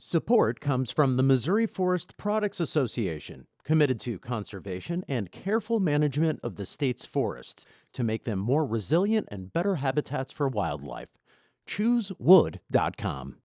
Support comes from the Missouri Forest Products Association, committed to conservation and careful management of the state's forests to make them more resilient and better habitats for wildlife. ChooseWood.com.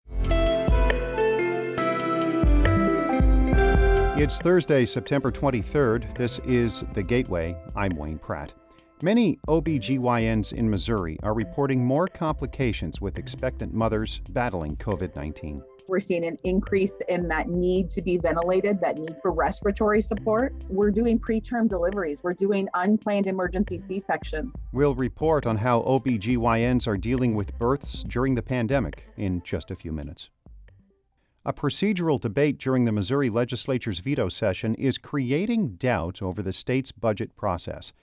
It's Thursday, September 23rd. This is The Gateway. I'm Wayne Pratt. Many OBGYNs in Missouri are reporting more complications with expectant mothers battling COVID-19. We're seeing an increase in that need to be ventilated, that need for respiratory support. We're doing preterm deliveries. We're doing unplanned emergency C-sections. We'll report on how OBGYNs are dealing with births during the pandemic in just a few minutes. A procedural debate during the Missouri legislature's veto session is creating doubt over the state's budget process.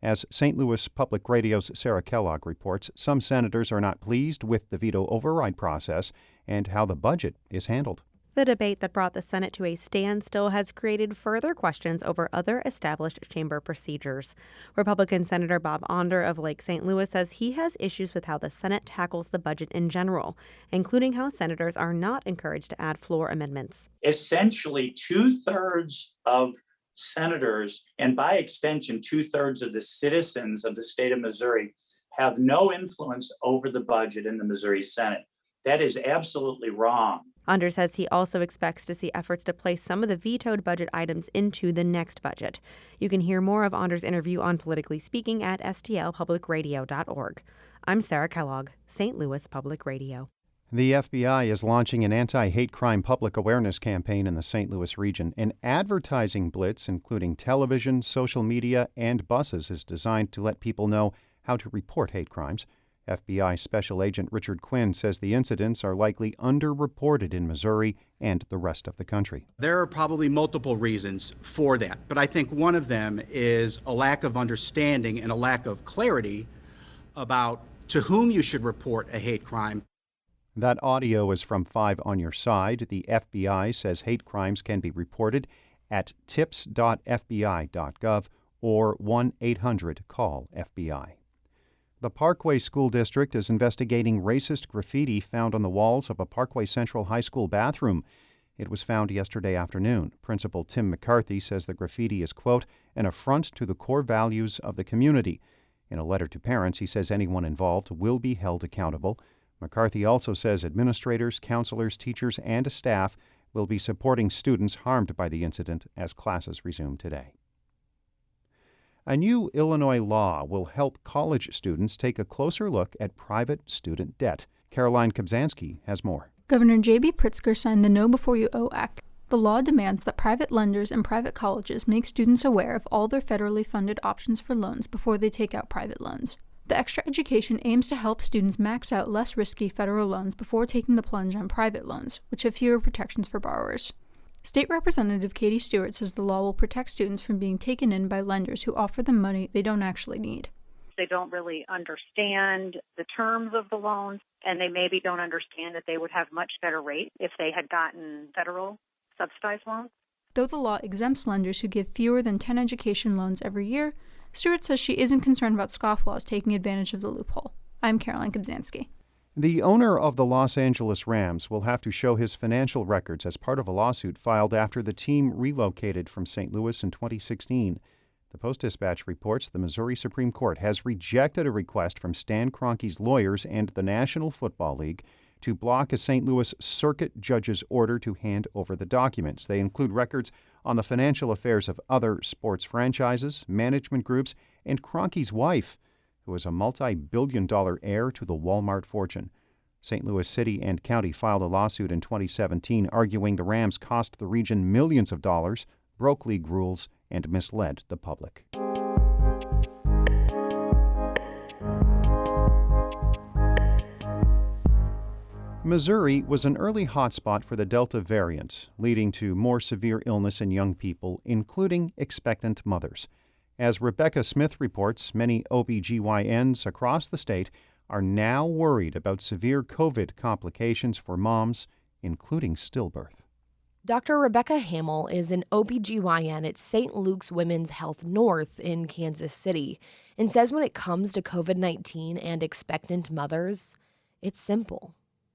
As St. Louis Public Radio's Sarah Kellogg reports, some senators are not pleased with the veto override process and how the budget is handled. The debate that brought the Senate to a standstill has created further questions over other established chamber procedures. Republican Senator Bob Onder of Lake St. Louis says he has issues with how the Senate tackles the budget in general, including how senators are not encouraged to add floor amendments. Essentially, 2/3 of senators, and by extension, 2/3 of the citizens of the state of Missouri, have no influence over the budget in the Missouri Senate. That is absolutely wrong. Onder says he also expects to see efforts to place some of the vetoed budget items into the next budget. You can hear more of Onder's interview on Politically Speaking at stlpublicradio.org. I'm Sarah Kellogg, St. Louis Public Radio. The FBI is launching an anti-hate crime public awareness campaign in the St. Louis region. An advertising blitz, including television, social media, and buses, is designed to let people know how to report hate crimes. FBI Special Agent Richard Quinn says the incidents are likely underreported in Missouri and the rest of the country. There are probably multiple reasons for that, but I think one of them is a lack of understanding and a lack of clarity about to whom you should report a hate crime. That audio is from 5 on Your Side. The FBI says hate crimes can be reported at tips.fbi.gov or 1-800-CALL-FBI. The Parkway School District is investigating racist graffiti found on the walls of a Parkway Central High School bathroom. It was found yesterday afternoon. Principal Tim McCarthy says the graffiti is, quote, an affront to the core values of the community. In a letter to parents, he says anyone involved will be held accountable. McCarthy also says administrators, counselors, teachers, and staff will be supporting students harmed by the incident as classes resume today. A new Illinois law will help college students take a closer look at private student debt. Caroline Kobzanski has more. Governor J.B. Pritzker signed the Know Before You Owe Act. The law demands that private lenders and private colleges make students aware of all their federally funded options for loans before they take out private loans. The extra education aims to help students max out less risky federal loans before taking the plunge on private loans, which have fewer protections for borrowers. State Representative Katie Stewart says the law will protect students from being taken in by lenders who offer them money they don't actually need. They don't really understand the terms of the loans, and they maybe don't understand that they would have much better rates if they had gotten federal subsidized loans. Though the law exempts lenders who give fewer than 10 education loans every year, Stewart says she isn't concerned about scofflaws taking advantage of the loophole. I'm Caroline Kobzanski. The owner of the Los Angeles Rams will have to show his financial records as part of a lawsuit filed after the team relocated from St. Louis in 2016. The Post-Dispatch reports the Missouri Supreme Court has rejected a request from Stan Kroenke's lawyers and the National Football League to block a St. Louis circuit judge's order to hand over the documents. They include records on the financial affairs of other sports franchises, management groups, and Kroenke's wife, who is a multi-billion-dollar heir to the Walmart fortune. St. Louis City and County filed a lawsuit in 2017 arguing the Rams cost the region millions of dollars, broke league rules, and misled the public. Missouri was an early hotspot for the Delta variant, leading to more severe illness in young people, including expectant mothers. As Rebecca Smith reports, many OBGYNs across the state are now worried about severe COVID complications for moms, including stillbirth. Dr. Rebecca Hamill is an OBGYN at St. Luke's Women's Health North in Kansas City and says when it comes to COVID-19 and expectant mothers, it's simple.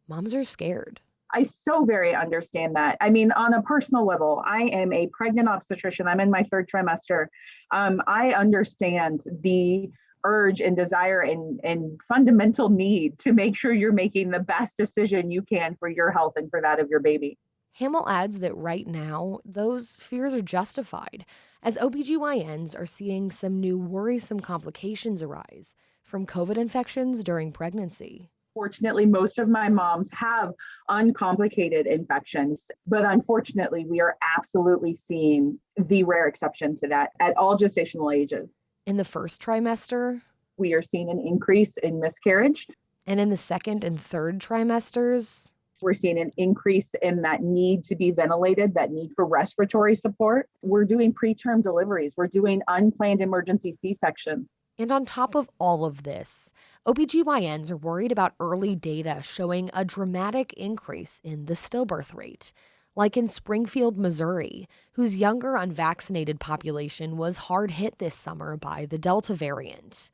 Moms are scared. I so very understand that. I mean, on a personal level, I am a pregnant obstetrician. I'm in my third trimester. I understand the urge and desire and fundamental need to make sure you're making the best decision you can for your health and for that of your baby. Hamill adds that right now, those fears are justified, as OBGYNs are seeing some new worrisome complications arise from COVID infections during pregnancy. Fortunately, most of my moms have uncomplicated infections, but unfortunately, we are absolutely seeing the rare exception to that at all gestational ages. In the first trimester, we are seeing an increase in miscarriage. And in the second and third trimesters, we're seeing an increase in that need to be ventilated, that need for respiratory support. We're doing preterm deliveries. We're doing unplanned emergency C-sections. And on top of all of this, OBGYNs are worried about early data showing a dramatic increase in the stillbirth rate, like in Springfield, Missouri, whose younger unvaccinated population was hard hit this summer by the Delta variant.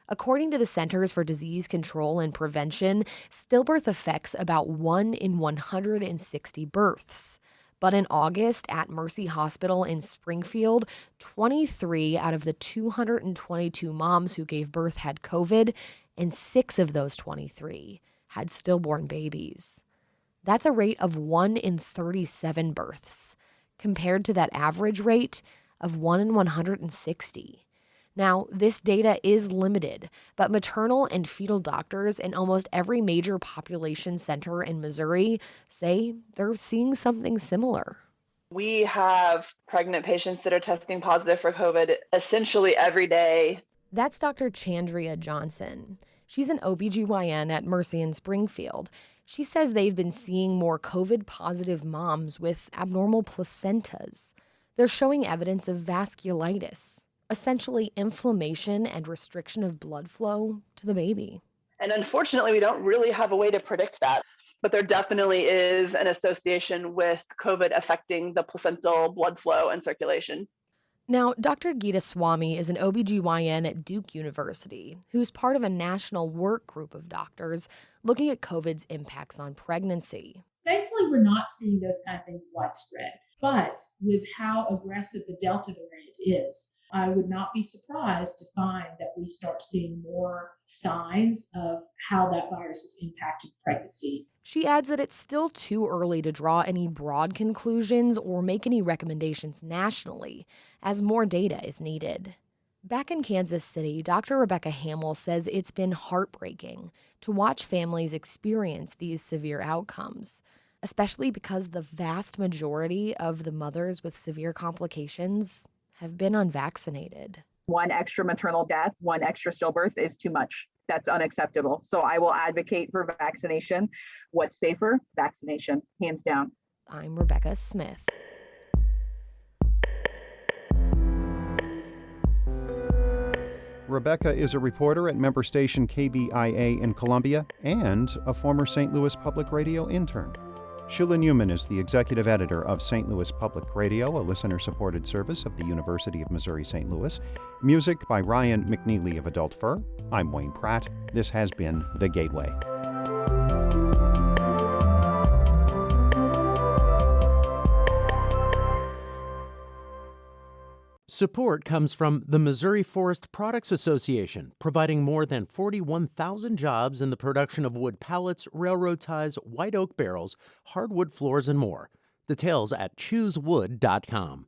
According to the Centers for Disease Control and Prevention, stillbirth affects about 1 in 160 births. But in August at Mercy Hospital in Springfield, 23 out of the 222 moms who gave birth had COVID, and 6 of those 23 had stillborn babies. That's a rate of 1 in 37 births, compared to that average rate of 1 in 160. Now, this data is limited, but maternal and fetal doctors in almost every major population center in Missouri say they're seeing something similar. We have pregnant patients that are testing positive for COVID essentially every day. That's Dr. Chandria Johnson. She's an OBGYN at Mercy in Springfield. She says they've been seeing more COVID-positive moms with abnormal placentas. They're showing evidence of vasculitis, essentially inflammation and restriction of blood flow to the baby. And unfortunately, we don't really have a way to predict that. But there definitely is an association with COVID affecting the placental blood flow and circulation. Now, Dr. Geeta Swamy is an OBGYN at Duke University, who's part of a national work group of doctors looking at COVID's impacts on pregnancy. Thankfully, we're not seeing those kind of things widespread. But with how aggressive the Delta variant is, I would not be surprised to find that we start seeing more signs of how that virus is impacting pregnancy. She adds that it's still too early to draw any broad conclusions or make any recommendations nationally, as more data is needed. Back in Kansas City, Dr. Rebecca Hamill says it's been heartbreaking to watch families experience these severe outcomes, especially because the vast majority of the mothers with severe complications have been unvaccinated. One extra maternal death, one extra stillbirth is too much. That's unacceptable. So I will advocate for vaccination. What's safer? Vaccination, hands down. I'm Rebecca Smith. Rebecca is a reporter at member station KBIA in Columbia and a former St. Louis Public Radio intern. Sheila Newman is the executive editor of St. Louis Public Radio, a listener-supported service of the University of Missouri-St. Louis. Music by Ryan McNeely of Adult Fur. I'm Wayne Pratt. This has been The Gateway. Support comes from the Missouri Forest Products Association, providing more than 41,000 jobs in the production of wood pallets, railroad ties, white oak barrels, hardwood floors, and more. Details at choosewood.com.